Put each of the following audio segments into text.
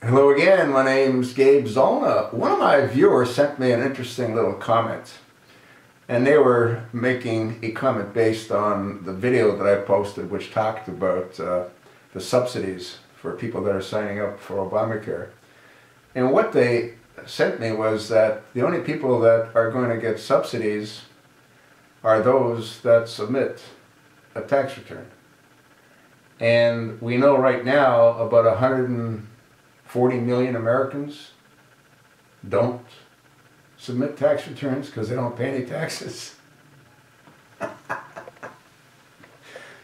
Hello again, my name's Gabe Zollner. One of my viewers sent me an interesting little comment, and they were making a comment based on the video that I posted which talked about the subsidies for people that are signing up for Obamacare. And what they sent me was that the only people that are going to get subsidies are those that submit a tax return. And we know right now about 140 million Americans don't submit tax returns because they don't pay any taxes.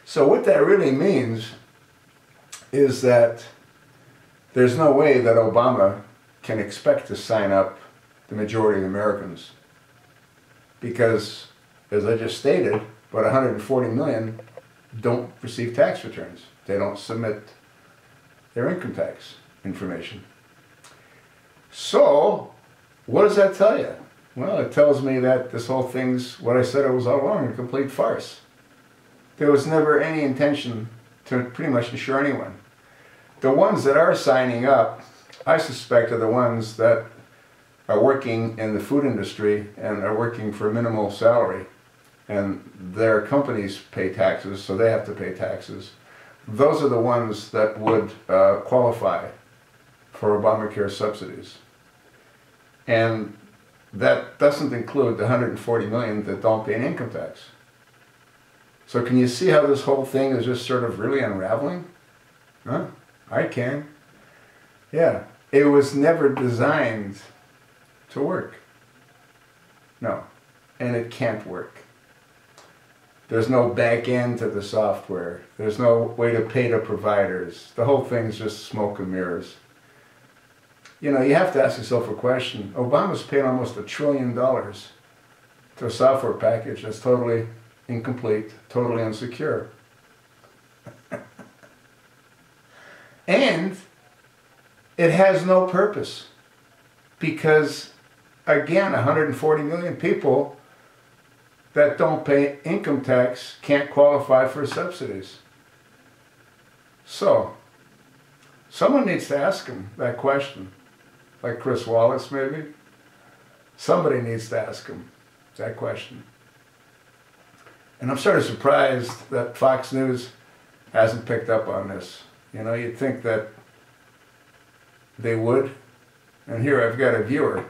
So what that really means is that there's no way that Obama can expect to sign up the majority of Americans, because, as I just stated, about 140 million don't receive tax returns. They don't submit their income tax information. So, what does that tell you? Well, it tells me that this whole thing's, what I said it was all along, a complete farce. There was never any intention to pretty much insure anyone. The ones that are signing up, I suspect, are the ones that are working in the food industry and are working for a minimal salary, and their companies pay taxes, so they have to pay taxes. Those are the ones that would qualify for Obamacare subsidies. And that doesn't include the 140 million that don't pay an income tax. So can you see how this whole thing is just sort of really unraveling? Huh? I can. Yeah, it was never designed to work. No, and it can't work. There's no back end to the software. There's no way to pay the providers. The whole thing's just smoke and mirrors. You know, you have to ask yourself a question. Obama's paid almost $1 trillion to a software package that's totally incomplete, totally insecure. And it has no purpose, because, again, 140 million people that don't pay income tax can't qualify for subsidies. So, someone needs to ask him that question. Like Chris Wallace, maybe? Somebody needs to ask him that question. And I'm sort of surprised that Fox News hasn't picked up on this. You know, you'd think that they would. And here I've got a viewer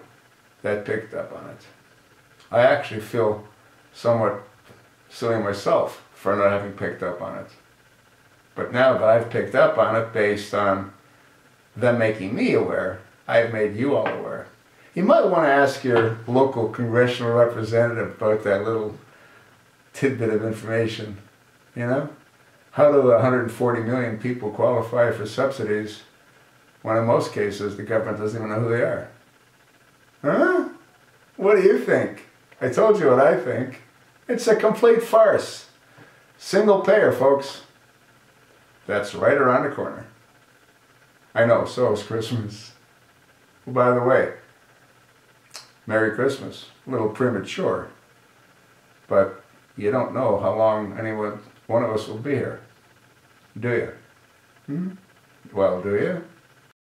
that picked up on it. I actually feel somewhat silly myself for not having picked up on it. But now that I've picked up on it based on them making me aware, I've made you all aware. You might want to ask your local congressional representative about that little tidbit of information. You know? How do 140 million people qualify for subsidies when in most cases the government doesn't even know who they are? Huh? What do you think? I told you what I think. It's a complete farce. Single payer, folks. That's right around the corner. I know, so is Christmas. By the way, Merry Christmas. A little premature. But you don't know how long one of us will be here. Do you? Well, do you?